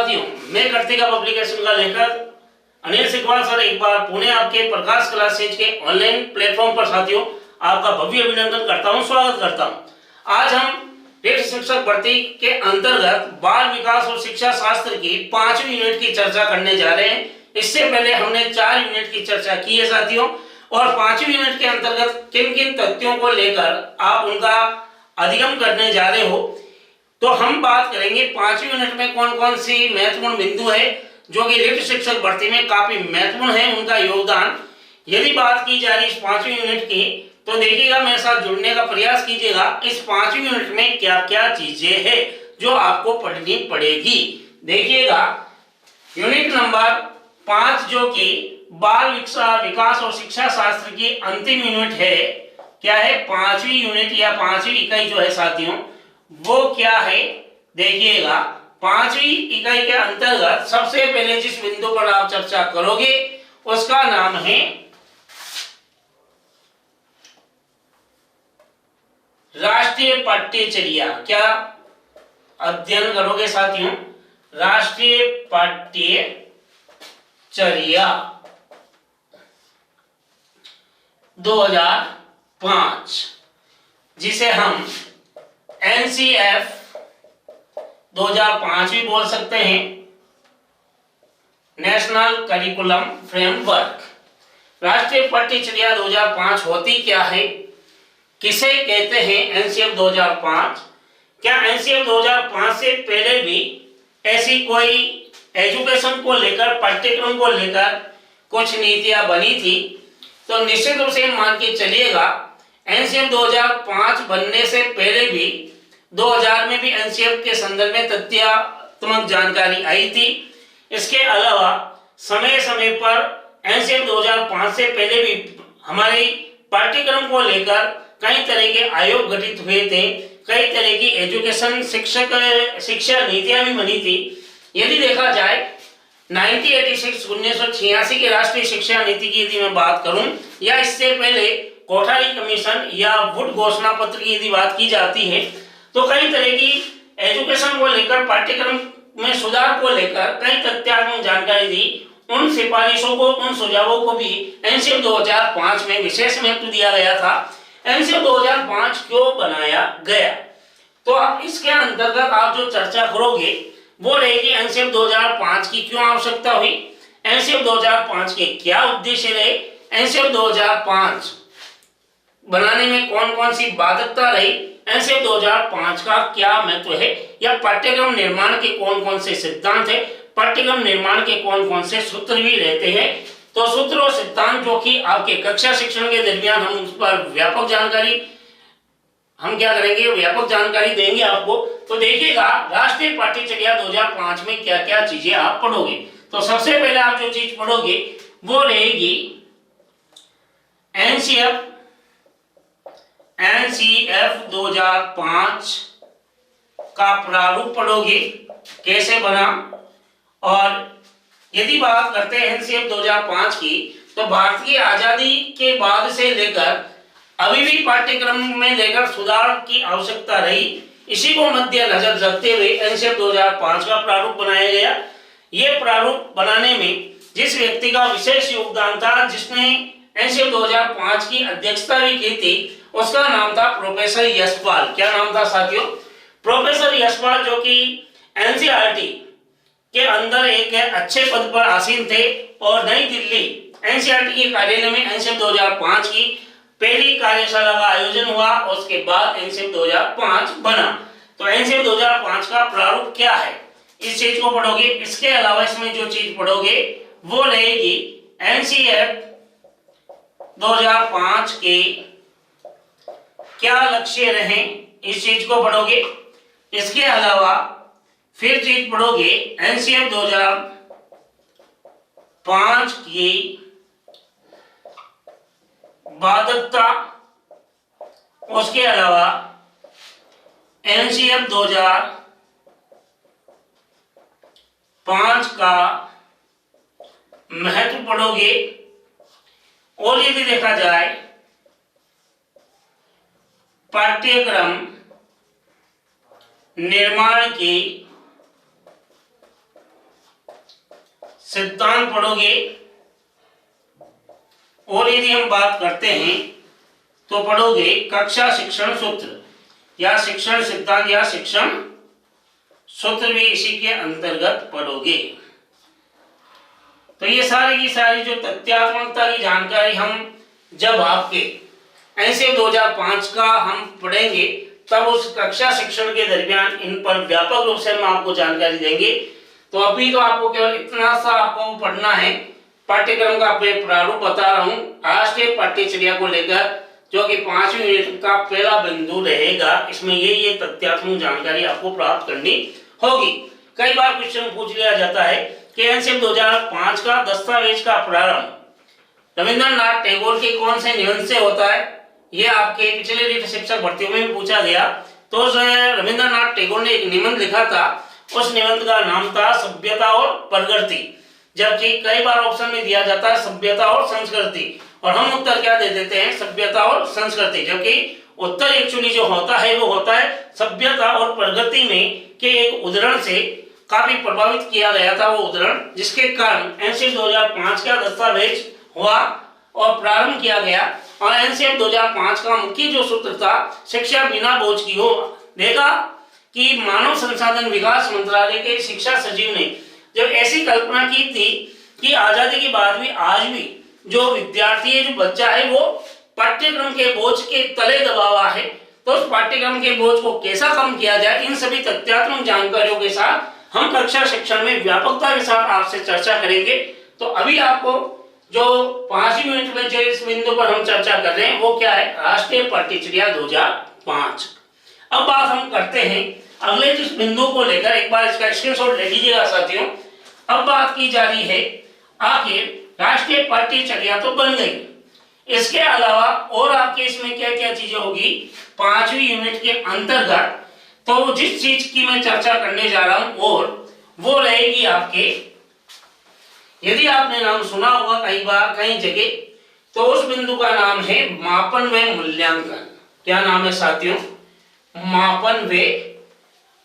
साथियों, मैं कार्तिका पब्लिकेशन का लेखक अनिल सिकवाल सर एक बार पुणे आपके प्रकाश क्लासेज के ऑनलाइन प्लेटफॉर्म पर साथियों आपका भव्य अभिनंदन करता हूं, स्वागत करता हूं। आज हम टेस्ट शिक्षक भर्ती के अंतर्गत बाल विकास और शिक्षा शास्त्र की 5वीं यूनिट की चर्चा करने जा रहे हैं। इससे पहले हमने 4 यूनिट की चर्चा की है साथियों, और 5वीं यूनिट के अंतर्गत किन किन तथ्यों को लेकर आप उनका अधिगम करने जा रहे हो, तो हम बात करेंगे 5वीं यूनिट में कौन कौन सी महत्वपूर्ण बिंदु है जो कि रिक्त शिक्षक भर्ती में काफी महत्वपूर्ण है, उनका योगदान। यदि बात की जा रही इस 5वीं यूनिट की, तो देखिएगा, मेरे साथ जुड़ने का प्रयास कीजिएगा। इस 5वीं यूनिट में क्या क्या चीजें हैं जो आपको पढ़नी पड़ेगी। देखिएगा, यूनिट नंबर 5 जो कि बाल विकास और शिक्षा शास्त्र की अंतिम यूनिट है, क्या है 5वीं यूनिट या 5वीं इकाई जो है साथियों, वो क्या है। देखिएगा, 5वीं इकाई के अंतर्गत सबसे पहले जिस बिंदु पर आप चर्चा करोगे उसका नाम है राष्ट्रीय पाठ्यचर्या। क्या अध्ययन करोगे साथियों? राष्ट्रीय पाठ्यचर्या 2005, जिसे हम NCF 2005 भी बोल सकते हैं, नेशनल करिकुलम फ्रेमवर्क। राष्ट्रीय पाठ्यचर्या 2005 होती क्या है, किसे कहते हैं NCF 2005? क्या NCF 2005 से पहले भी ऐसी कोई एजुकेशन को लेकर, पाठ्यक्रम को लेकर कुछ नीतियां बनी थी? तो निश्चित रूप से मान के चलिएगा, NCF 2005 बनने से पहले भी 2000 में भी NCF के संदर्भ में तथ्यात्मक जानकारी आई थी। इसके अलावा समय समय पर NCF 2005 से पहले भी हमारे पाठ्यक्रम को लेकर कई तरह के आयोग गठित हुए थे, कई तरह की एजुकेशन शिक्षा नीतियां भी बनी थी। यदि देखा जाए 1986 की राष्ट्रीय शिक्षा नीति की यदि मैं बात करूं, या इससे पहले कोठारी कमीशन या वुड घोषणा पत्र की यदि बात की जाती है, तो कई तरह की एजुकेशन को लेकर, पाठ्यक्रम में सुधार को लेकर कई तथ्यात्मक जानकारी दी। उन सिफारिशों को, उन सुझावों को भी NCF 2005 में विशेष महत्व दिया गया था। NCF 2005 क्यों बनाया गया, तो इसके अंतर्गत आप जो चर्चा करोगे वो रहेगी NCF 2005 की क्यों आवश्यकता हुई, NCF 2005 के क्या उद्देश्य रहे, NCF 2005 बनाने में कौन कौन सी बाध्यता रही, NCF 2005 का क्या महत्व है, या पाठ्यक्रम निर्माण के कौन कौन से सिद्धांत है, पाठ्यक्रम निर्माण के कौन कौन से सूत्र भी रहते हैं। तो सूत्र और सिद्धांत जो कि आपके कक्षा शिक्षण के दरमियान हम उस पर व्यापक जानकारी हम क्या करेंगे, व्यापक जानकारी देंगे आपको। तो देखिएगा, राष्ट्रीय पाठ्यचर्या 2005 में क्या क्या चीजें आप पढ़ोगे। तो सबसे पहले आप जो चीज पढ़ोगे वो रहेगी NCF 2005 का प्रारूप पढ़ोगे, कैसे बना। और यदि बात करते हैं NCF 2005 की, तो भारत की आजादी के बाद से लेकर अभी भी पाठ्यक्रम में लेकर सुधार की आवश्यकता रही। इसी को मद्देनजर रखते हुए NCF 2005 का प्रारूप बनाया गया। यह प्रारूप बनाने में जिस व्यक्ति का विशेष योगदान था, जिसने NCF 2005 की अध्यक्षता भी की थी, उसका नाम था प्रोफेसर यशपाल। क्या नाम था साथियों? प्रोफेसर यशपाल, जो कि NCERT के अंदर एक अच्छे पद पर आसीन थे, और नई दिल्ली NCERT के कार्यालय में NCF 2005 की पहली कार्यशाला का आयोजन हुआ। उसके बाद NCF 2005 बना। तो NCF 2005 का प्रारूप क्या है, इस चीज को पढ़ोगे। इसके अलावा इसमें जो चीज पढ़ोगे वो रहेगी NCF 2005 के क्या लक्ष्य रहे, इस चीज को पढ़ोगे। इसके अलावा फिर चीज पढ़ोगे NCF 2005 की बाध्यता। उसके अलावा NCF 2005 का महत्व पढ़ोगे। और यदि देखा जाए पाठ्यक्रम निर्माण की सिद्धांत पढ़ोगे, और यदि हम बात करते हैं तो पढ़ोगे कक्षा शिक्षण सूत्र या शिक्षण सिद्धांत या शिक्षण सूत्र भी इसी के अंतर्गत पढ़ोगे। तो ये सारी की सारी जो तथ्यात्मकता की जानकारी हम जब आपके एनसीएफ 2005 का हम पढ़ेंगे तब उस कक्षा शिक्षण के दरमियान इन पर व्यापक रूप से हम आपको जानकारी देंगे। तो अभी तो आपको केवल इतना सा आपको पढ़ना है। पाठ्यक्रम का मैं प्रारूप बता रहा हूँ राष्ट्रीय पाठ्यचर्या को लेकर, जो कि 5वीं यूनिट का पहला बिंदु रहेगा। इसमें ये तथ्यात्मक जानकारी आपको प्राप्त करनी होगी। कई बार क्वेश्चन पूछ लिया जाता है कि एनसीएफ 2005 का दस्तावेज का प्रारंभ रविंद्रनाथ टैगोर के कौन से निबंध से होता है। ये आपके पिछले रीट शिक्षक भर्तियों में भी पूछा गया। तो रविंद्रनाथ टैगोर ने एक निबंध लिखा था, उस निबंध का नाम था सभ्यता और प्रगति, जबकि कई बार ऑप्शन में दिया जाता है सभ्यता और संस्कृति, और हम उत्तर क्या दे देते हैं, सभ्यता और संस्कृति, जबकि उत्तर एक्चुअली जो होता है वो होता है सभ्यता और प्रगति में के एक उदाहरण से काफी प्रभावित किया गया था वो उदाहरण, जिसके कारण एनसीएफ 2005 का दस्तावेज हुआ और प्रारंभ किया गया। और एनसीएफ 2005 का मुख्य जो सूत्र था शिक्षा बिना बोझ की हो। देखा कि मानव संसाधन विकास मंत्रालय के शिक्षा सचिव ने जब ऐसी कल्पना की थी कि आजादी के बाद भी आज भी जो विद्यार्थी है, जो बच्चा है, वो पाठ्यक्रम के बोझ के तले दबा हुआ है, तो उस पाठ्यक्रम के बोझ को कैसा कम किया जाए, इन सभी तथ्यात्मक जानकारियों के साथ हम कक्षा शिक्षण में व्यापकता के साथ आपसे चर्चा करेंगे। तो अभी आपको जो 5वीं यूनिट में जो इस बिंदु पर हम चर्चा कर रहे हैं वो क्या है, राष्ट्रीय पाठ्यचर्या 2005। अब बात हम करते हैं अगले जिस बिंदु को लेकर, एक बार इसका स्क्रीनशॉट ले लीजिएगा साथियों। अब बात की जा रही है आखिर राष्ट्रीय पाठ्यचर्या तो बन गई, इसके अलावा और आपके इसमें क्या क्या चीजें होगी 5वीं यूनिट के अंतर्गत। तो जिस चीज की मैं चर्चा करने जा रहा हूं और वो रहेगी आपके, यदि आपने नाम सुना होगा कई बार कई जगह, तो उस बिंदु का नाम है मापन व मूल्यांकन। क्या नाम है साथियों, मापन व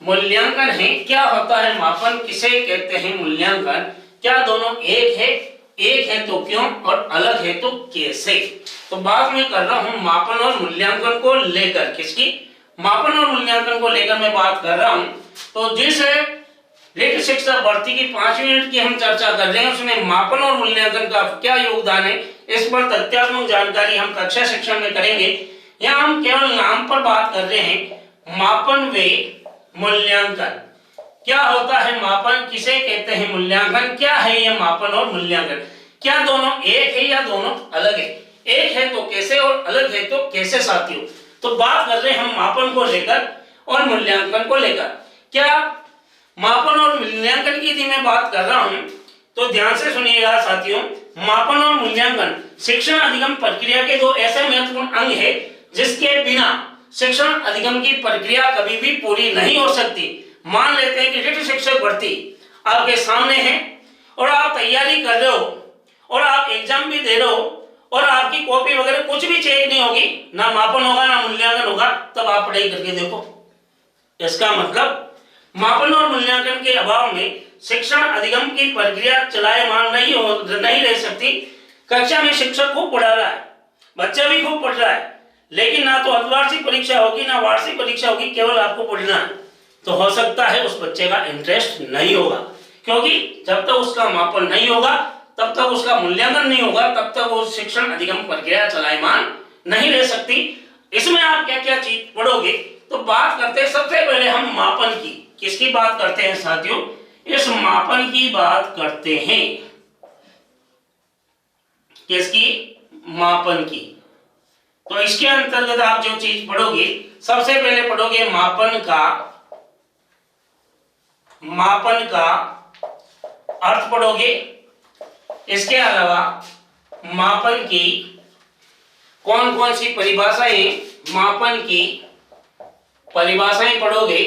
मूल्यांकन है। क्या होता है मापन, किसे कहते हैं मूल्यांकन, क्या दोनों एक है, एक है तो क्यों और अलग है तो कैसे। तो बात मैं कर रहा हूं मापन और मूल्यांकन को लेकर, किसकी, मापन और मूल्यांकन को लेकर मैं बात कर रहा हूं। तो जिस रीट शिक्षक भर्ती की 5वीं यूनिट की हम चर्चा कर रहे हैं उसमें मापन और मूल्यांकन का क्या योगदान है, इस पर तथ्यात्मक जानकारी हम कक्षा शिक्षण में करेंगे। यहाँ हम केवल नाम पर बात कर रहे हैं, मापन व मूल्यांकन। क्या होता है मापन, किसे कहते हैं मूल्यांकन, क्या है ये मापन और मूल्यांकन, क्या दोनों एक है या दोनों अलग है, एक है तो कैसे और अलग है तो कैसे साथियों। तो बात कर रहे हैं हम मापन को लेकर और मूल्यांकन को लेकर। क्या मापन और मूल्यांकन की यदि मैं बात कर रहा हूं तो ध्यान से सुनिएगा साथियों, मापन और मूल्यांकन शिक्षण अधिगम प्रक्रिया के दो ऐसे महत्वपूर्ण अंग है जिसके बिना शिक्षण अधिगम की प्रक्रिया कभी भी पूरी नहीं हो सकती। मान लेते हैं कि रीट शिक्षक भर्ती आपके सामने है और आप तैयारी कर रहे हो और आप एग्जाम भी दे रहे हो और आपकी कॉपी वगैरह कुछ भी चेक नहीं होगी, ना मापन होगा ना मूल्यांकन होगा, तब आप पढ़ाई करके देखो। इसका मतलब मापन और मूल्यांकन के अभाव में शिक्षण अधिगम की प्रक्रिया चलायमान नहीं रह सकती। कक्षा में शिक्षक खूब पढ़ा रहा है, बच्चा भी खूब पढ़ रहा है, लेकिन ना तो अर्धवार्षिक परीक्षा होगी ना वार्षिक परीक्षा होगी, केवल आपको पढ़ना है, तो हो सकता है उस बच्चे का इंटरेस्ट नहीं होगा, क्योंकि जब तक उसका मापन नहीं होगा तब तक उसका मूल्यांकन नहीं होगा, तब तक वो शिक्षण अधिगम प्रक्रिया चलायमान नहीं रह सकती। इसमें आप क्या क्या चीज पढ़ोगे, तो बात करते हैं सबसे पहले हम मापन की। किसकी बात करते हैं साथियों, इस मापन की बात करते हैं, किसकी, मापन की। तो इसके अंतर्गत आप जो चीज पढ़ोगे, सबसे पहले पढ़ोगे मापन का अर्थ पढ़ोगे। इसके अलावा मापन की कौन कौन सी परिभाषाएं, मापन की परिभाषाएं पढ़ोगे।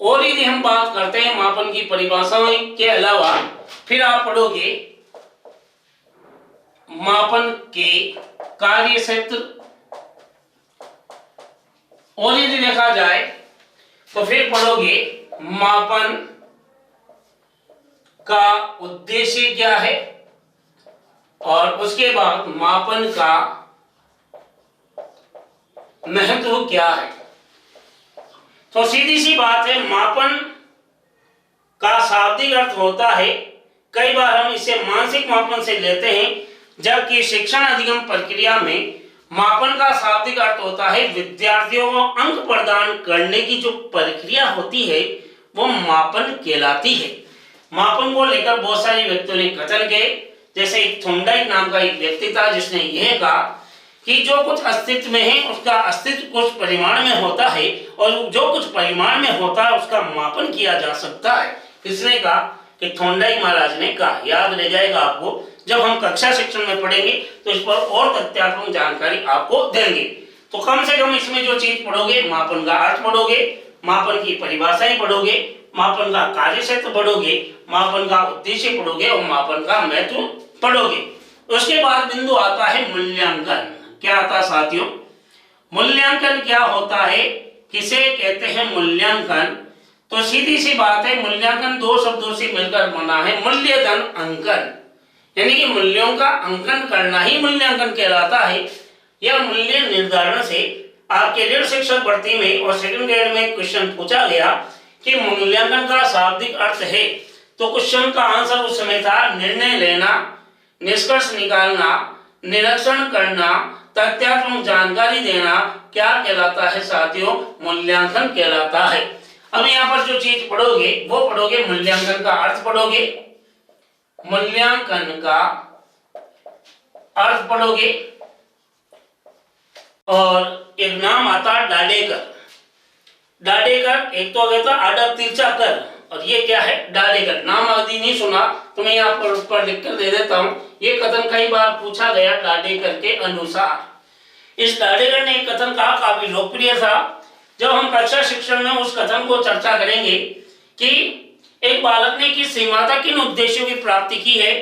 और यदि हम बात करते हैं मापन की परिभाषाओं के अलावा, फिर आप पढ़ोगे मापन के कार्य क्षेत्र। और यदि देखा जाए तो फिर पढ़ोगे मापन का उद्देश्य क्या है और उसके बाद मापन का महत्व क्या है। तो सीधी सी बात है, मापन का शाब्दिक अर्थ होता है, कई बार हम इसे मानसिक मापन से लेते हैं, जबकि शिक्षण अधिगम प्रक्रिया में मापन का शाब्दिक अर्थ होता है विद्यार्थियों को अंक प्रदान करने की जो प्रक्रिया होती है वो मापन कहलाती है। मापन को लेकर बहुत सारे व्यक्तियों ने कथन किए, जैसे एक थॉर्नडाइक नाम का एक व्यक्ति था जिसने यह कहा कि जो कुछ अस्तित्व में है उसका अस्तित्व कुछ परिमाण में होता है और जो कुछ परिमाण में होता है उसका मापन किया जा सकता है। किसने कहा? कि थॉर्नडाइक महाराज ने कहा। याद रह जाएगा आपको, जब हम कक्षा शिक्षण में पढ़ेंगे तो इस पर और तथ्यात्मक जानकारी आपको देंगे। तो कम से कम इसमें जो चीज पढ़ोगे, मापन का अर्थ पढ़ोगे, मापन की परिभाषाएं पढ़ोगे, मापन का कार्य क्षेत्र पढ़ोगे, मापन का उद्देश्य पढ़ोगे और मापन का महत्व पढ़ोगे। उसके बाद बिंदु आता है मूल्यांकन। क्या आता है साथियों? मूल्यांकन क्या होता है, किसे कहते हैं मूल्यांकन? तो सीधी सी बात है, मूल्यांकन दो शब्दों से मिलकर बना है, मूल्य धन अंकन, यानी कि मूल्यों का अंकन करना ही मूल्यांकन कहलाता है। यह मूल्य निर्धारण से आपके ऋण शिक्षक भर्ती में और सेकंड ग्रेड में क्वेश्चन पूछा गया कि मूल्यांकन का शाब्दिक अर्थ है, तो क्वेश्चन का आंसर उस समय था निर्णय लेना, निष्कर्ष निकालना, निरीक्षण करना, तथ्यात्मक जानकारी देना। क्या कहलाता है साथियों? मूल्यांकन कहलाता है। अब यहाँ पर जो चीज पढ़ोगे वो पढ़ोगे, मूल्यांकन का अर्थ पढ़ोगे, मूल्यांकन का अर्थ पढ़ोगे और एक नाम आता है डाडेकर। डाडेकर एक तो कहता आडर तिरछा कर, और ये क्या है? डाडेकर। नाम आदि नहीं सुना तो मैं यहाँ पर ऊपर लिख कर दे देता हूँ। ये कथन कई बार पूछा गया डाडेकर के अनुसार। इस डाडेकर ने एक कथन कहा, काफी लोकप्रिय था। जब हम कक्षा शिक्षण में उस कथन को चर्चा करेंगे कि एक बालक ने किस सीमा तक किन उद्देश्यों की प्राप्ति की है,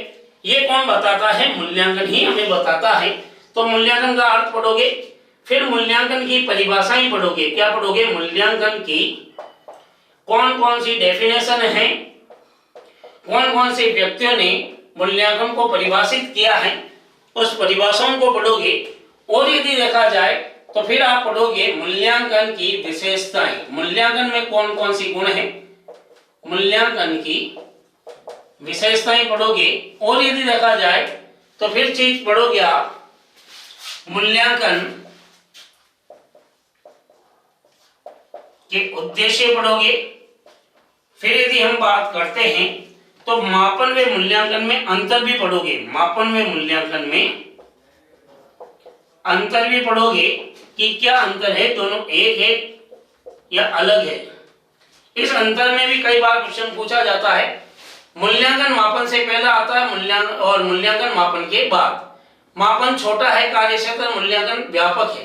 ये कौन बताता है? मूल्यांकन ही हमें बताता है। तो मूल्यांकन का अर्थ पढ़ोगे, फिर मूल्यांकन की परिभाषाएं पढ़ोगे। क्या पढ़ोगे? मूल्यांकन की कौन कौन सी डेफिनेशन है, कौन कौन से व्यक्तियों ने मूल्यांकन को परिभाषित किया है, उस परिभाषाओं को पढ़ोगे। और यदि देखा जाए तो फिर आप पढ़ोगे मूल्यांकन की विशेषताएं। मूल्यांकन में कौन कौन सी गुण है, मूल्यांकन की विशेषताएं पढ़ोगे। और यदि देखा जाए तो फिर चीज पढ़ोगे आप मूल्यांकन के उद्देश्य पढ़ोगे। फिर यदि हम बात करते हैं तो मापन व मूल्यांकन में अंतर भी पढ़ोगे। मापन व मूल्यांकन में अंतर भी पढ़ोगे कि क्या अंतर है, दोनों एक है या अलग है। इस अंतर में भी कई बार क्वेश्चन पूछा जाता है। मूल्यांकन मापन से पहले आता है, मूल्यांकन मापन के बाद। मापन छोटा है कार्य क्षेत्र, मूल्यांकन व्यापक है।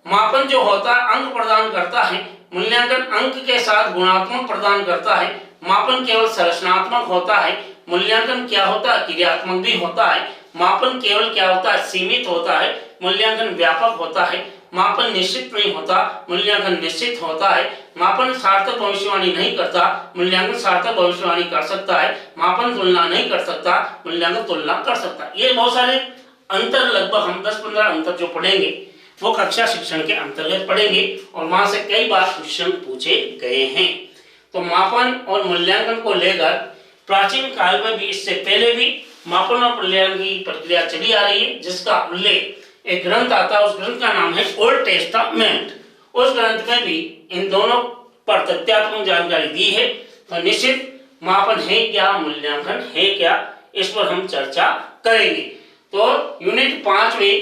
मापन जो होता है अंक प्रदान करता है, मूल्यांकन अंक के साथ गुणात्मक प्रदान करता है। मापन केवल संरचनात्मक होता है, मूल्यांकन क्या होता है? क्रियात्मक भी होता है। मापन केवल क्या होता है? सीमित होता है। मूल्यांकन व्यापक होता है। मापन निश्चित नहीं होता, मूल्यांकन निश्चित होता है। मापन सार्थक भविष्यवाणी नहीं करता, मूल्यांकन सार्थक भविष्यवाणी कर सकता है। मापन तुलना नहीं कर सकता, मूल्यांकन तुलना कर सकता है। ये बहुत सारे अंतर, लगभग हम 10-15 अंतर जो पढ़ेंगे वो कक्षा शिक्षण के अंतर्गत पढ़ेंगे और वहां से कई बार क्वेश्चन पूछे गए हैं। तो मापन और मूल्यांकन को लेकर प्राचीन काल में भी, इससे पहले भी मापन और मूल्यांकन की प्रक्रिया चली आ रही है, जिसका उल्लेख एक ग्रंथ आता है। उस ग्रंथ का नाम है ओल्ड टेस्टामेंट। उस ग्रंथ में भी इन दोनों पर तथ्यात्मक जानकारी दी है। तो निश्चित मापन है क्या, मूल्यांकन है क्या, इस पर हम चर्चा करेंगे। तो यूनिट 5वीं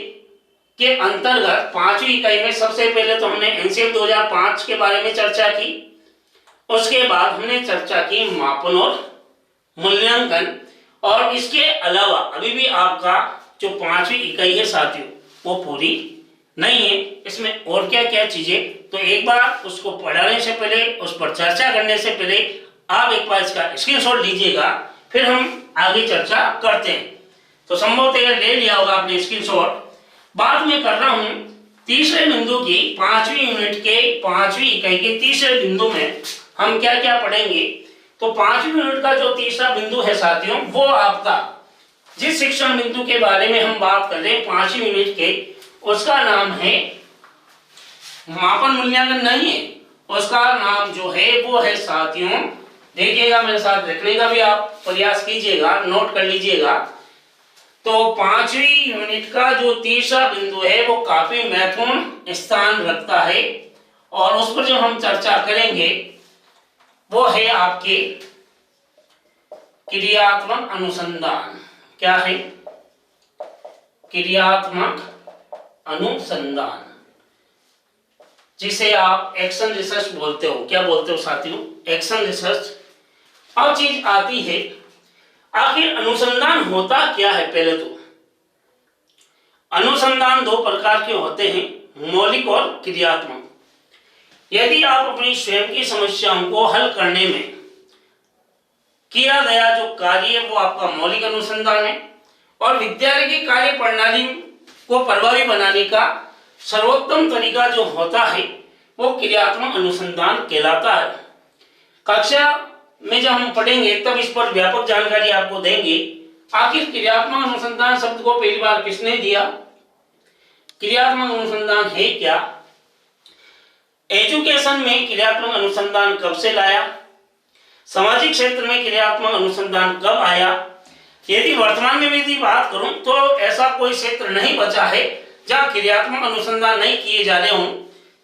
के अंतर्गत 5वीं इकाई में सबसे पहले तो हमने एनसीएल 2005 के बारे में चर्चा की। उसके बाद हमने चर्चा की मापन और मूल्यांकन। और इसके अलावा अभी भी आपका जो 5वीं इकाई है साथियों वो पूरी नहीं है। इसमें और क्या क्या चीजें, तो एक बार उसको पढ़ाने से पहले, उस पर चर्चा करने से पहले आप एक बार इसका स्क्रीनशॉट लीजिएगा, फिर हम आगे चर्चा करते हैं। तो संभवतः ले लिया होगा आपने स्क्रीनशॉट। बात मैं कर रहा हूं तीसरे बिंदु की, 5वीं यूनिट के 5वीं इकाई के तीसरे बिंदु में हम क्या क्या पढ़ेंगे। तो 5वीं यूनिट का जो तीसरा बिंदु है साथियों, वो आपका जिस शिक्षण बिंदु के बारे में हम बात कर रहे हैं 5वीं यूनिट के, उसका नाम है मापन मूल्यांकन नहीं है, उसका नाम जो है वो है साथियों, देखिएगा मेरे साथ रखने का भी आप प्रयास कीजिएगा, नोट कर लीजिएगा। तो 5वीं यूनिट का जो तीसरा बिंदु है वो काफी महत्वपूर्ण स्थान रखता है और उस पर जो हम चर्चा करेंगे वो है आपके क्रियात्मक अनुसंधान। क्या है? क्रियात्मक अनुसंधान, जिसे आप एक्शन रिसर्च बोलते हो। क्या बोलते हो साथियों? Action research. अब चीज आती है, आखिर अनुसंधान होता क्या है? पहले तो अनुसंधान दो प्रकार के होते हैं, मौलिक और क्रियात्मक। यदि आप अपनी स्वयं की समस्याओं को हल करने में किया गया जो कार्य है वो आपका मौलिक अनुसंधान है, और विद्यालय की कार्य प्रणाली को प्रभावी बनाने का सर्वोत्तम तरीका जो होता है वो क्रियात्मक अनुसंधान कहलाता है। कक्षा में जब हम पढ़ेंगे तब इस पर व्यापक जानकारी आपको देंगे। आखिर क्रियात्मक अनुसंधान शब्द को पहली बार किसने दिया? क्रियात्मक अनुसंधान है क्या? एजुकेशन में क्रियात्मक अनुसंधान कब से लाया? सामाजिक क्षेत्र में क्रियात्मक अनुसंधान कब आया? यदि वर्तमान में यदि बात करूं तो ऐसा कोई क्षेत्र नहीं बचा है जहां क्रियात्मक अनुसंधान नहीं किए जा रहे हों,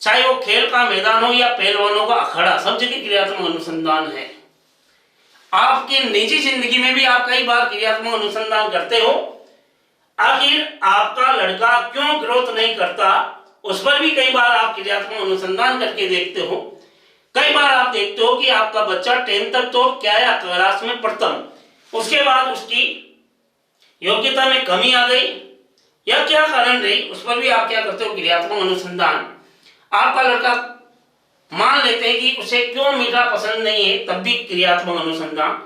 चाहे वो खेल का मैदान हो या पहलवानों का अखाड़ा, सब जगह क्रियात्मक अनुसंधान है। आपकी निजी जिंदगी में भी आप कई बार क्रियात्मक अनुसंधान करते हो। आखिर आपका लड़का क्यों ग्रोथ नहीं करता, उस पर भी कई बार आप क्रियात्मक अनुसंधान करके देखते हो। कई बार आप देखते हो कि आपका बच्चा 10th तक तो क्या या क्लास में प्रथम, उसके बाद उसकी योग्यता में कमी आ गई या क्या कारण रही, उस पर भी आप क्या करते हो? क्रियात्मक अनुसंधान। आपका लड़का मान लेते हैं कि उसे क्यों मीठा पसंद नहीं है, तब भी क्रियात्मक अनुसंधान।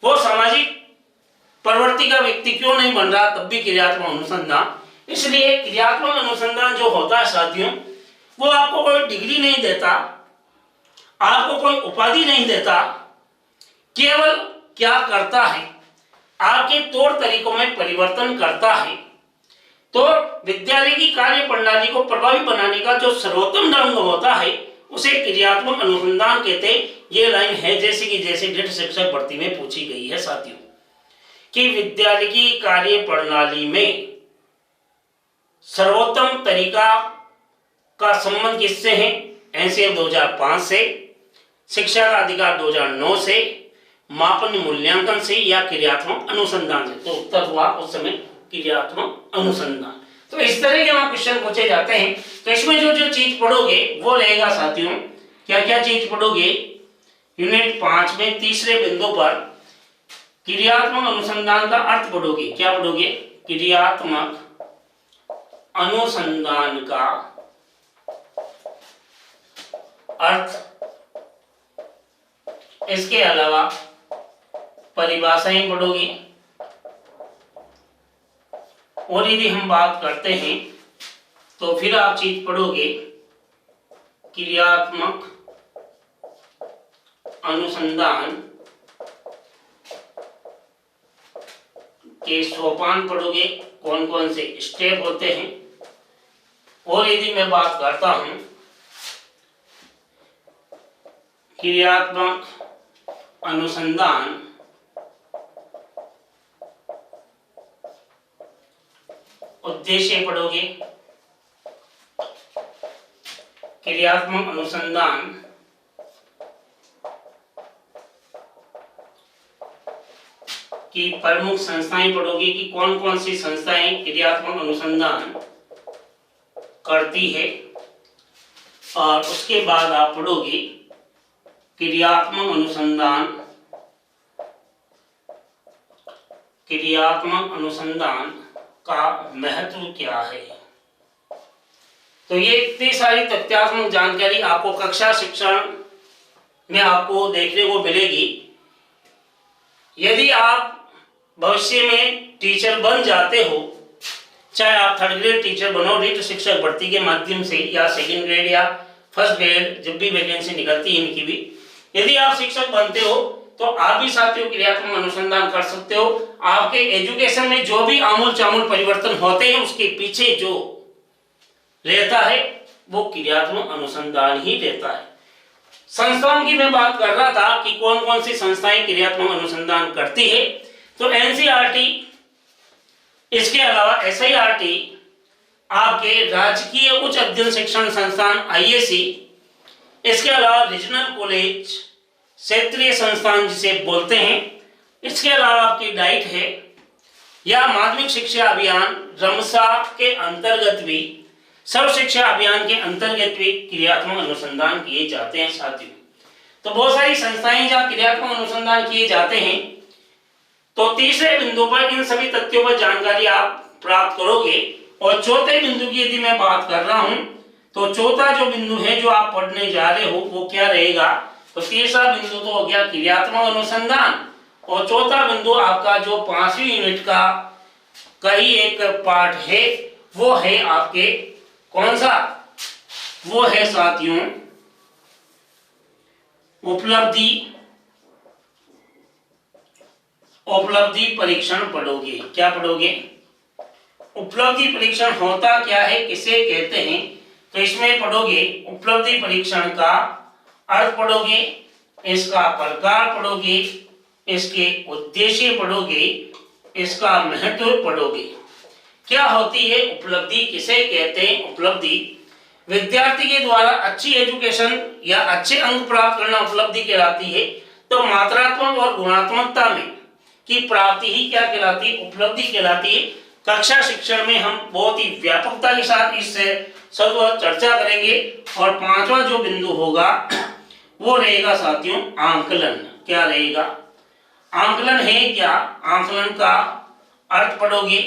वो सामाजिक प्रवृत्ति का व्यक्ति क्यों नहीं बन रहा, तब भी क्रियात्मक अनुसंधान। इसलिए क्रियात्मक अनुसंधान जो होता है साथियों, वो आपको कोई डिग्री नहीं देता, आपको कोई उपाधि नहीं देता, केवल क्या करता है, आपके तौर तरीकों में परिवर्तन करता है। तो विद्यालय की कार्य प्रणाली को प्रभावी बनाने का जो सर्वोत्तम ढंग होता है उसे क्रियात्मक अनुसंधान कहते हैं। ये लाइन है जैसे गेट शिक्षक भर्ती में पूछी गई है साथियों, कि विद्यालय की कार्य प्रणाली में सर्वोत्तम तरीका का संबंध किससे है? एनसीएफ 2005 से, शिक्षा का अधिकार 2009 से, मापन मूल्यांकन से या क्रियात्मक अनुसंधान से। तो उत्तर हुआ उस समय क्रियात्मक अनुसंधान। तो इस तरह के वहां क्वेश्चन पूछे जाते हैं। तो इसमें जो जो चीज पढ़ोगे वो रहेगा साथियों, क्या क्या चीज पढ़ोगे? यूनिट 5 में तीसरे बिंदु पर क्रियात्मक अनुसंधान का अर्थ पढ़ोगे। क्या पढ़ोगे? क्रियात्मक अनुसंधान का अर्थ। इसके अलावा परिभाषाएं पढ़ोगे। और यदि हम बात करते हैं तो फिर आप चीज पढ़ोगे क्रियात्मक अनुसंधान के सोपान पढ़ोगे, कौन कौन से स्टेप होते हैं। और यदि मैं बात करता हूं क्रियात्मक अनुसंधान उद्देश्य पढ़ोगे, क्रियात्मक अनुसंधान की प्रमुख संस्थाएं पढ़ोगे कि कौन कौन सी संस्थाएं क्रियात्मक अनुसंधान करती है। और उसके बाद आप पढ़ोगे क्रियात्मक अनुसंधान का महत्व क्या है। तो ये इतनी सारी तथ्यात्मक जानकारी आपको कक्षा शिक्षण में आपको देखने को मिलेगी। यदि आप भविष्य में टीचर बन जाते हो, चाहे आप 3rd ग्रेड टीचर बनो रिक्त शिक्षक भर्ती के माध्यम से, या 2nd ग्रेड या 1st ग्रेड, जब भी वैकेंसी निकलती है इनकी भी, यदि आप शिक्षक बनते हो तो आप भी साथियों क्रियात्मक अनुसंधान कर सकते हो। आपके एजुकेशन में जो भी आमूल चामूल परिवर्तन होते हैं उसके पीछे जो रहता है वो क्रियात्मक अनुसंधान ही रहता है। संस्थाओं की मैं बात कर रहा था कि कौन कौन सी संस्थाएं क्रियात्मक अनुसंधान करती है। तो एनसीईआरटी, इसके अलावा एसआईआरटी, आपके राजकीय उच्च अध्ययन शिक्षण संस्थान आईएससी, इसके अलावा रीजनल कॉलेज, क्षेत्रीय संस्थान जिसे बोलते हैं, इसके अलावा आपकी डाइट है या माध्यमिक शिक्षा अभियान रमसा के अंतर्गत भी, सर्व शिक्षा अभियान के अंतर्गत भी क्रियात्मक अनुसंधान किए जाते हैं साथियों। तो बहुत सारी संस्थाएं जहां क्रियात्मक अनुसंधान किए जाते हैं। तो तीसरे बिंदु पर इन सभी तथ्यों पर जानकारी आप प्राप्त करोगे। और चौथे बिंदु की यदि मैं बात कर रहा हूं तो चौथा जो बिंदु है जो आप पढ़ने जा रहे हो वो क्या रहेगा। तो तीसरा बिंदु तो हो गया क्रियात्मक अनुसंधान, और चौथा बिंदु आपका जो 5वीं यूनिट का ही एक पार्ट है वो है आपके कौन सा, वो है साथियों उपलब्धि परीक्षण पढ़ोगे। क्या पढ़ोगे? उपलब्धि परीक्षण होता क्या है, किसे कहते हैं। तो इसमें पढ़ोगे उपलब्धि परीक्षण का अर्थ पढ़ोगे, इसका प्रकार पढ़ोगे, इसके उद्देश्य पढ़ोगे, इसका महत्व पढ़ोगे। क्या होती है उपलब्धि, किसे कहते हैं। उपलब्धि विद्यार्थी के द्वारा अच्छी एजुकेशन या अच्छे अंक प्राप्त करना उपलब्धि कहलाती है। तो मात्रात्मक और गुणात्मकता में की प्राप्ति ही क्या कहलाती है, उपलब्धि कहलाती है। कक्षा शिक्षण में हम बहुत ही व्यापकता के साथ इस सब चर्चा करेंगे। और पांचवा जो बिंदु होगा वो रहेगा साथियों आंकलन। क्या रहेगा? आंकलन है क्या, आंकलन का अर्थ पढ़ोगे,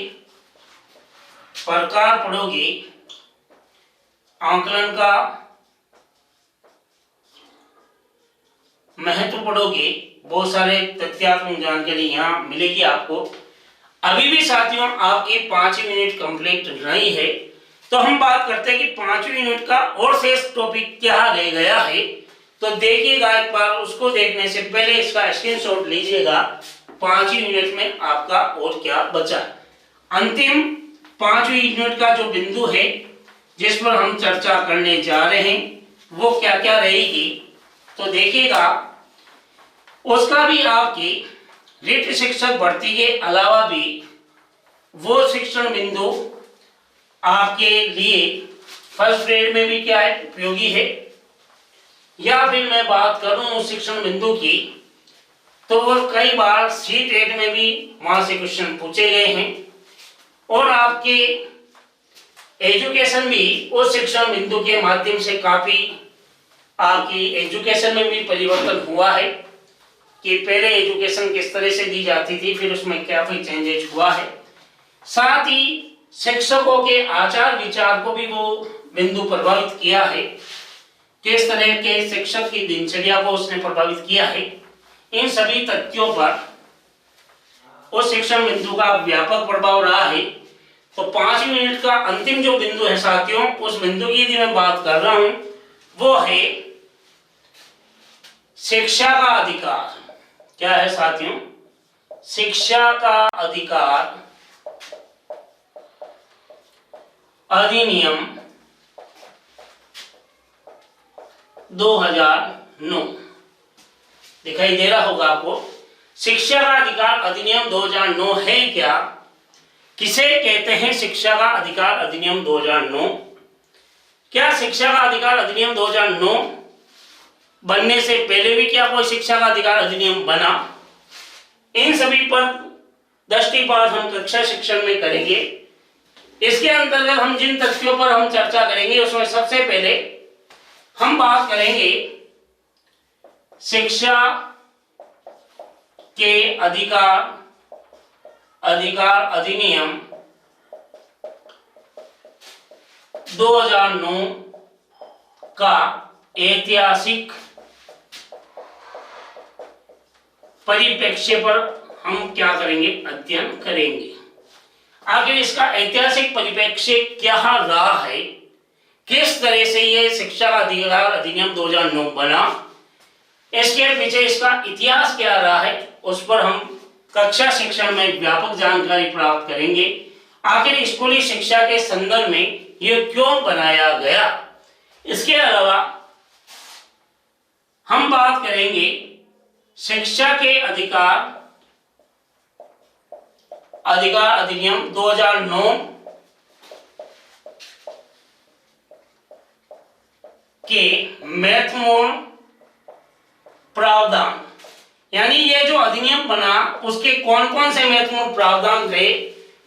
प्रकार पढ़ोगे, आंकलन का महत्व पढ़ोगे। बहुत सारे तथ्यात्मक जानकारी यहाँ मिलेगी आपको। अभी भी साथियों आपकी 5वीं यूनिट कंप्लीट नहीं है। तो हम बात करते हैं कि 5वीं यूनिट का और शेष टॉपिक क्या रह गया है। तो देखिएगा एक बार, उसको देखने से पहले इसका स्क्रीनशॉट लीजिएगा। 5वीं यूनिट में आपका और क्या बचा। अंतिम 5वीं यूनिट का जो बिंदु है जिस पर हम चर्चा करने जा रहे हैं वो क्या क्या रहेगी। तो देखिएगा उसका भी आपकी रिक्त शिक्षक भर्ती के अलावा भी वो शिक्षण बिंदु आपके लिए फर्स्ट ग्रेड में भी क्या है, उपयोगी है। या फिर मैं बात करूं उस शिक्षण बिंदु की तो वो कई बार C-TET में भी वहां से क्वेश्चन पूछे गए हैं। और आपके एजुकेशन भी उस शिक्षण बिंदु के माध्यम से काफी आपकी एजुकेशन में भी परिवर्तन हुआ है कि पहले एजुकेशन किस तरह से दी जाती थी, फिर उसमें क्या कोई चेंजेस हुआ है। साथ ही शिक्षकों के आचार विचार को भी वो बिंदु प्रभावित किया है, किस तरह के शिक्षक की दिनचर्या को उसने प्रभावित किया है। इन सभी तथ्यों पर उस शिक्षण बिंदु का व्यापक प्रभाव रहा है। तो 5वीं यूनिट का अंतिम जो बिंदु है साथियों, उस बिंदु की यदि मैं बात कर रहा हूं वो है शिक्षा का अधिकार। क्या है साथियों? शिक्षा का अधिकार अधिनियम 2009 दिखाई दे रहा होगा आपको। शिक्षा का अधिकार अधिनियम 2009 है क्या, किसे कहते हैं शिक्षा का अधिकार अधिनियम 2009? क्या शिक्षा का अधिकार अधिनियम 2009 बनने से पहले भी क्या कोई शिक्षा का अधिकार अधिनियम बना? इन सभी पर दृष्टिपात हम कक्षा शिक्षण में करेंगे। इसके अंतर्गत हम जिन तथ्यों पर हम चर्चा करेंगे उसमें सबसे पहले हम बात करेंगे शिक्षा के अधिकार अधिनियम 2009 का ऐतिहासिक परिप्रेक्ष्य पर हम क्या करेंगे, अध्ययन करेंगे। आखिर इसका ऐतिहासिक परिप्रेक्ष्य क्या रहा है, किस तरह से ये शिक्षा का अधिकार अधिनियम 2009 बना, इसके पीछे इसका इतिहास क्या रहा है उस पर हम कक्षा शिक्षण में व्यापक जानकारी प्राप्त करेंगे। आखिर स्कूली शिक्षा के संदर्भ में यह क्यों बनाया गया। इसके अलावा हम बात करेंगे शिक्षा के अधिकार अधिनियम 2009 के महत्वपूर्ण प्रावधान, यानी ये जो अधिनियम बना उसके कौन कौन से महत्वपूर्ण प्रावधान रहे,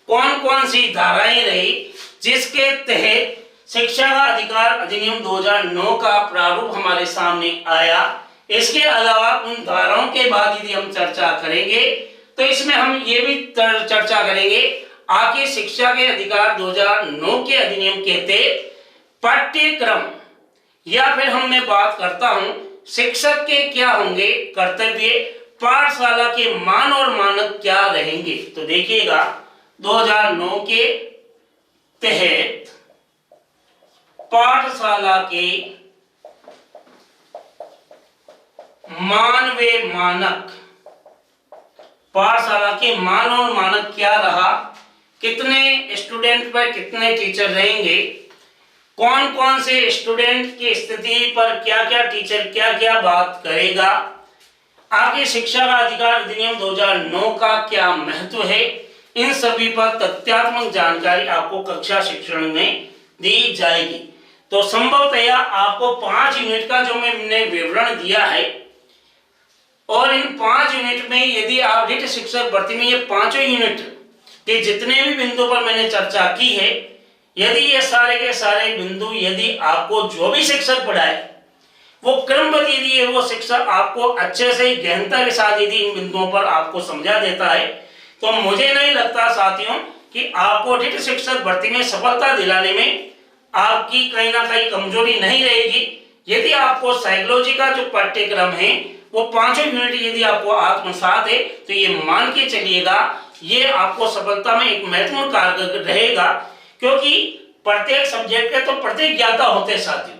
कौन कौन सी धाराएं रही जिसके तहत शिक्षा का अधिकार अधिनियम 2009 का प्रारूप हमारे सामने आया। इसके अलावा उन धाराओं के बाद यदि हम चर्चा करेंगे तो इसमें हम ये भी चर्चा करेंगे आखिर शिक्षा के अधिकार 2009 के अधिनियम के तहत पाठ्यक्रम, या फिर हम मैं बात करता हूं शिक्षक के क्या होंगे कर्तव्य, पाठशाला के मान और मानक क्या रहेंगे। तो देखिएगा 2009 के तहत पाठशाला के मान व मानक, पाठशाला के मान और मानक क्या रहा, कितने स्टूडेंट पर कितने टीचर रहेंगे, कौन कौन से स्टूडेंट की स्थिति पर क्या क्या टीचर क्या क्या बात करेगा, आगे शिक्षा का अधिकार अधिनियम 2009 का क्या महत्व है, इन सभी पर तथ्यात्मक जानकारी आपको कक्षा शिक्षण में दी जाएगी। तो संभवतया आपको 5 यूनिट का जो मैंने विवरण दिया है और इन 5 यूनिट में यदि आप रिक्त शिक्षक भर्ती में ये 5 यूनिट के जितने भी बिंदु पर मैंने चर्चा की है, यदि ये सारे के सारे बिंदु यदि आपको जो भी शिक्षक पढ़ाए वो क्रमबद्ध यदि वो शिक्षक आपको अच्छे से गहनता के साथ यदि इन बिंदुओं पर आपको समझा देता है तो मुझे नहीं लगता साथियों कि आपको रिक्त शिक्षक भर्ती में सफलता दिलाने में आपकी कहीं ना कहीं कमजोरी नहीं रहेगी। यदि आपको साइकोलॉजी का जो पाठ्यक्रम है वो 5 यूनिट यदि आपको आत्मसात है तो ये मान के चलिएगा ये आपको सफलता में एक महत्वपूर्ण कारगर रहेगा, क्योंकि प्रत्येक सब्जेक्ट के तो प्रत्येक ज्ञाता होते हैं साथियों,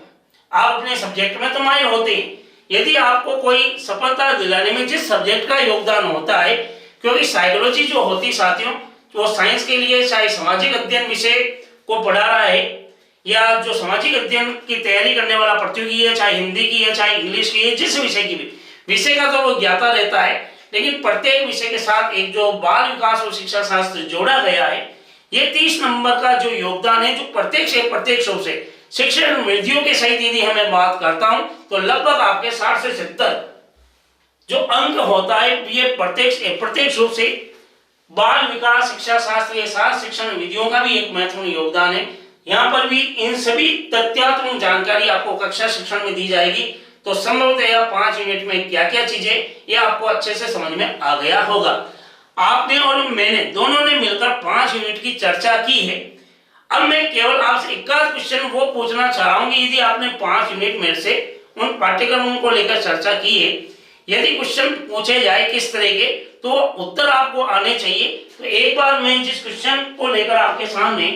आप अपने सब्जेक्ट में तो माहिर होते हैं। यदि आपको कोई सफलता दिलाने में जिस सब्जेक्ट का योगदान होता है, क्योंकि साइकोलॉजी जो होती साथियों वो साइंस के लिए चाहे सामाजिक अध्ययन विषय को पढ़ा रहा है या जो सामाजिक अध्ययन की तैयारी करने वाला प्रतियोगी है, चाहे हिंदी की है चाहे इंग्लिश की है, जिस विषय की भी विषय का तो वो ज्ञाता रहता है, लेकिन प्रत्येक विषय के साथ एक जो बाल विकास और शिक्षा शास्त्र जोड़ा गया है, ये 30 नंबर का जो योगदान है जो प्रत्येक रूप से शिक्षण विधियों के सहित यदि हमें बात करता हूं तो लगभग आपके 60 से 70 जो अंक होता है ये प्रत्येक रूप से बाल विकास शिक्षा शास्त्र के साथ शिक्षण विधियों का भी एक महत्वपूर्ण योगदान है। यहाँ पर भी इन सभी तथ्यात्मक जानकारी आपको कक्षा शिक्षण में दी जाएगी। तो संभवतः 5 यूनिट में क्या क्या चीजें ये आपको अच्छे से समझ में आ गया होगा। आपने और मैंने दोनों ने मिलकर 5 यूनिट की चर्चा की है। अब मैं केवल आपसे एक क्वेश्चन वो पूछना चाह रहा हूं कि यदि आपने 5 यूनिट में से उन पाठ्यक्रमों को लेकर चर्चा की है, यदि क्वेश्चन पूछे जाए किस तरह के तो उत्तर आपको आने चाहिए। तो एक बार मैं जिस क्वेश्चन को लेकर आपके सामने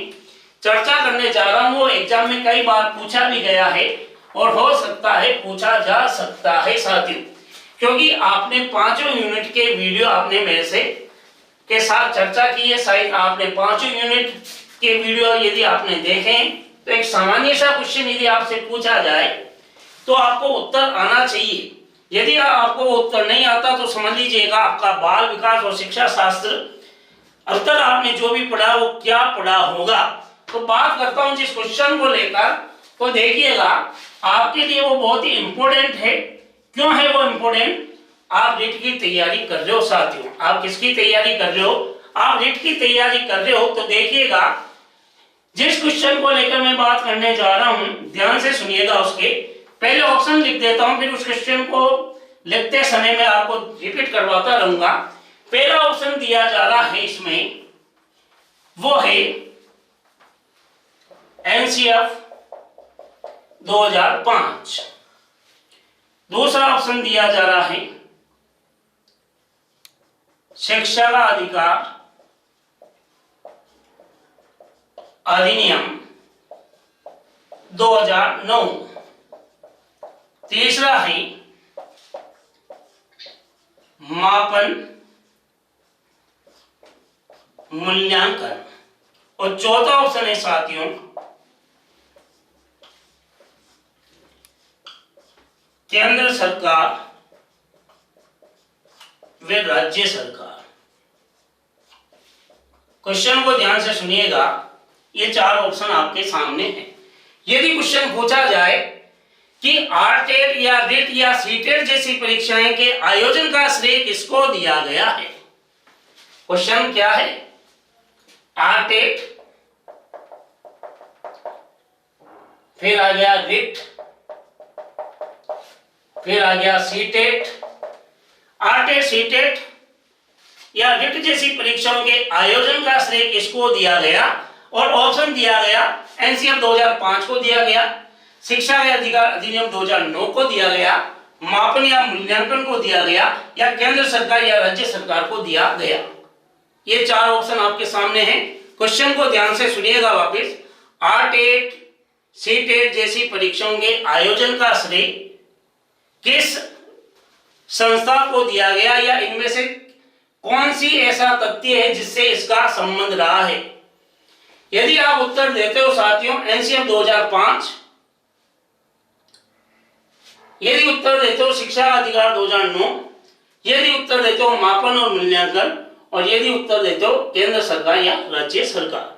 चर्चा करने जा रहा हूं वो एग्जाम में कई बार पूछा भी गया है और हो सकता है पूछा जा सकता है साथियों, क्योंकि आपने 5 यूनिट के वीडियो आपने मेरे से के साथ चर्चा की है। शायद आपने 5 यूनिट के वीडियो यदि आपने देखे तो एक सामान्य सा क्वेश्चन यदि आपसे पूछा जाए तो आपको उत्तर आना चाहिए। यदि आपको उत्तर नहीं आता तो समझ लीजिएगा आपका बाल विकास और शिक्षा शास्त्र उत्तर आपने जो भी पढ़ा वो क्या पढ़ा होगा। तो बात करता हूं जिस क्वेश्चन को लेकर, तो देखिएगा आपके लिए वो बहुत ही इंपॉर्टेंट है। क्यों है वो इंपॉर्टेंट? आप रिट की तैयारी कर रहे हो साथियों। आप किसकी तैयारी कर रहे हो? आप रिट की तैयारी कर रहे हो। तो देखिएगा जिस क्वेश्चन को लेकर मैं बात करने जा रहा हूं ध्यान से सुनिएगा। उसके पहले ऑप्शन लिख देता हूं, फिर उस क्वेश्चन को लिखते समय मैं आपको रिपीट करवाता रहूंगा। पहला ऑप्शन दिया जा रहा है इसमें वो है एनसीएफ 2005। दूसरा ऑप्शन दिया जा रहा है शिक्षा का अधिकार अधिनियम 2009। तीसरा है मापन मूल्यांकन। और चौथा ऑप्शन है साथियों केंद्र सरकार व राज्य सरकार। क्वेश्चन को ध्यान से सुनिएगा, ये चार ऑप्शन आपके सामने हैं। यदि क्वेश्चन पूछा जाए कि आरटेट या रिट या सीटेट जैसी परीक्षाएं के आयोजन का श्रेय किसको दिया गया है, क्वेश्चन क्या है, आरटेट, फिर आ गया रिट, फिर आ गया सीटेट। आरटेट, सीटेट या रिट जैसी परीक्षाओं के आयोजन का श्रेय किसको दिया गया, और ऑप्शन दिया गया एनसीएम 2005 को दिया गया, शिक्षा के अधिकार अधिनियम 2009 को दिया गया, मापन या मूल्यांकन को दिया गया, या केंद्र सरकार या राज्य सरकार को दिया गया। ये चार ऑप्शन आपके सामने हैं। क्वेश्चन को ध्यान से सुनिएगा वापस। आरटेट, सीटेट जैसी परीक्षाओं के आयोजन का श्रेय किस संस्था को दिया गया, या इनमें से कौन सी ऐसा तथ्य है जिससे इसका संबंध रहा है। यदि आप उत्तर देते हो साथियों एनसीएम 2005, यदि उत्तर देते हो शिक्षा अधिकार 2009, यदि उत्तर देते हो मापन और मूल्यांकन, और यदि उत्तर देते हो केंद्र सरकार या राज्य सरकार।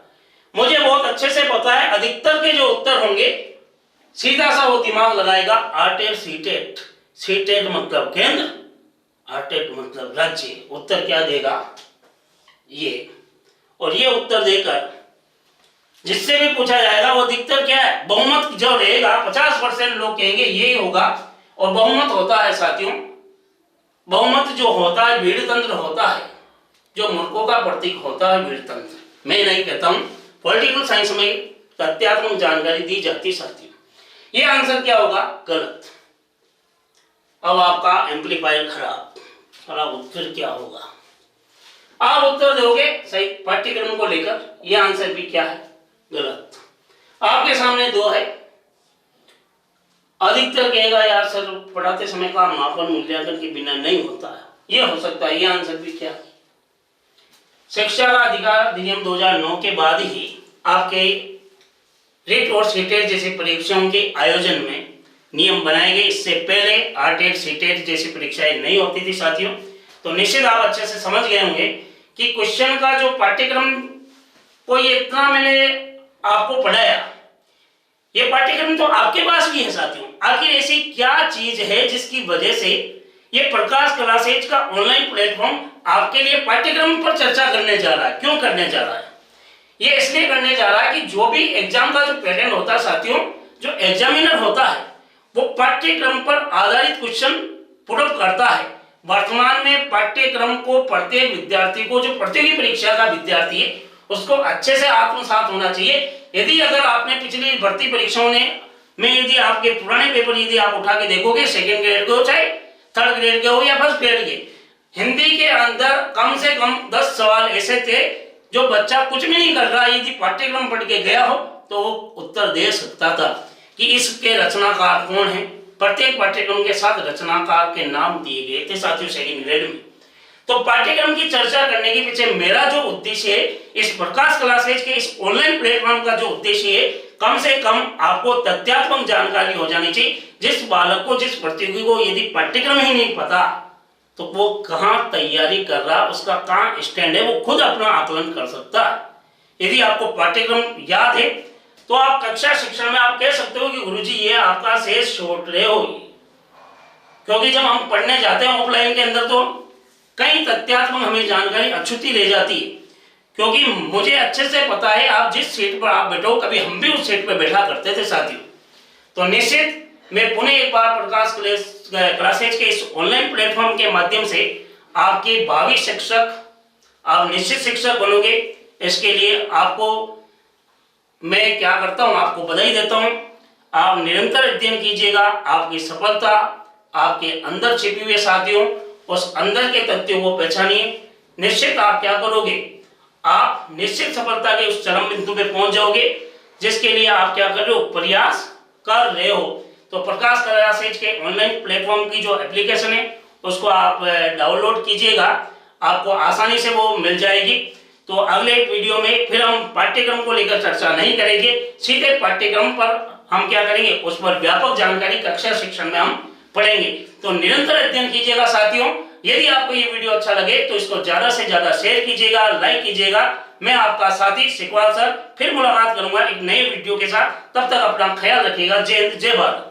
मुझे बहुत अच्छे से पता है अधिकतर के जो उत्तर होंगे सीधा सा वो दिमाग लगाएगा आरटेट, सीटेट। सीटेट मतलब केंद्र, आरटेट मतलब राज्य। उत्तर क्या देगा ये, और ये उत्तर देकर जिससे भी पूछा जाएगा वो अधिकतर क्या है, बहुमत जो रहेगा 50% लोग कहेंगे यही होगा। और बहुमत होता है साथियों, बहुमत जो होता है भीड़ तंत्र होता है, जो मूर्खों का प्रतीक होता है भीड़ तंत्र। मैं नहीं कहता हूं, पॉलिटिकल साइंस में तथ्यात्मक जानकारी दी जाती साथियों। ये आंसर क्या होगा, गलत। अब आपका एम्पलीफायर खराब उत्तर क्या होगा, आप उत्तर दोगे सही पाठ्यक्रम को लेकर, यह आंसर भी क्या है, गलत। आपके सामने दो है, अधिकतर कहेगा यार सर पढ़ाते समय का मापन मूल्यांकन के बिना नहीं होता है, ये हो सकता है। ये आंसर भी क्या है, शिक्षा का अधिकार अधिनियम 2009 के बाद ही आपके रिट और सीटेट जैसी परीक्षाओं के आयोजन में नियम बनाए गए। इससे पहले आरटेट, सीटेट जैसी परीक्षाएं नहीं होती थी साथियों। तो निश्चित आप अच्छे से समझ गए होंगे कि क्वेश्चन का जो पाठ्यक्रम को ये इतना मैंने आपको पढ़ाया, ये पाठ्यक्रम तो आपके पास भी है साथियों। आखिर ऐसी क्या चीज है जिसकी वजह से ये प्रकाश क्लासेज का ऑनलाइन प्लेटफॉर्म आपके लिए पाठ्यक्रम पर चर्चा करने जा रहा है। क्यों करने जा रहा है, ये इसलिए करने जा रहा है कि जो भी एग्जाम का जो पैटर्न होता है साथियों, जो एग्जामिनर होता है वो पाठ्यक्रम पर आधारित क्वेश्चन पुट अप करता है। वर्तमान में पाठ्यक्रम को पढ़ते विद्यार्थी को, जो प्रतियोगी परीक्षा का विद्यार्थी है, उसको अच्छे से आत्मसात होना चाहिए। यदि अगर आपने पिछली भर्ती परीक्षाओं में यदि आपके पुराने पेपर यदि आप उठा के देखोगे, सेकेंड ग्रेड के हो चाहे थर्ड ग्रेड के हो या फर्स्ट ग्रेड के, हिंदी के अंदर कम से कम 10 सवाल ऐसे थे जो बच्चा कुछ भी नहीं कर रहा, यदि पाठ्यक्रम पढ़ के गया हो तो वो उत्तर दे सकता था कि इसके रचनाकार कौन है। प्रत्येक पाठ्यक्रम के साथ रचनाकार के नाम दिए गए थे साथियों सेकेंड ग्रेड में। तो पाठ्यक्रम की चर्चा करने के पीछे मेरा जो उद्देश्य है, इस प्रकाश क्लासेज के इस ऑनलाइन प्लेटफॉर्म का जो उद्देश्य है, कम से कम आपको तथ्यात्मक जानकारी हो जानी चाहिए। जिस बालक को, जिस प्रतियोगी को यदि पाठ्यक्रम ही नहीं पता तो वो कहाँ तैयारी कर रहा, उसका कहाँ स्टैंड है, वो खुद अपना आकलन कर सकता है। यदि आपको पाठ्यक्रम याद है तो आप कक्षा शिक्षा में आप कह सकते हो कि गुरुजी ये आपका शेष छोड़ रहे हो, क्योंकि जब हम पढ़ने जाते हैं ऑफलाइन के अंदर तो कई तथ्यात्मक हमें जानकारी अछूती ले जाती है। क्योंकि मुझे अच्छे से पता है आप जिस सीट पर आप बैठो, कभी हम भी उस सीट पर बैठा करते थे साथियों। तो निश्चित मैं पुनः एक बार प्रकाश क्लासेज के इस ऑनलाइन प्लेटफॉर्म के माध्यम से आपके भावी शिक्षक, आप निश्चित शिक्षक बनोगे। इसके लिए आपको मैं क्या करता हूं, आपको बधाई देता हूं। आप निरंतर अध्ययन कीजिएगा, आपकी सफलता आपके अंदर छिपी हुई साथियों, उस अंदर के तथ्यों को पहचानिए। निश्चित आप क्या करोगे, आप निश्चित सफलता के उस चरम बिंदु पे पहुंच जाओगे जिसके लिए आप क्या कर रहे हो, प्रयास कर रहे हो। तो प्रकाश क्लासेज के ऑनलाइन प्लेटफॉर्म की जो एप्लीकेशन है उसको आप डाउनलोड कीजिएगा, आपको आसानी से वो मिल जाएगी। तो अगले वीडियो में फिर हम पाठ्यक्रम को लेकर चर्चा नहीं करेंगे, सीधे पाठ्यक्रम पर हम क्या करेंगे, उस पर व्यापक जानकारी कक्षा शिक्षण में हम पढ़ेंगे। तो निरंतर अध्ययन कीजिएगा साथियों। यदि आपको ये वीडियो अच्छा लगे तो इसको ज्यादा से ज्यादा शेयर कीजिएगा, लाइक कीजिएगा। मैं आपका साथी सिकवाल सर फिर मुलाकात करूंगा एक नए वीडियो के साथ। तब तक अपना ख्याल रखिएगा। जय हिंद, जय भारत।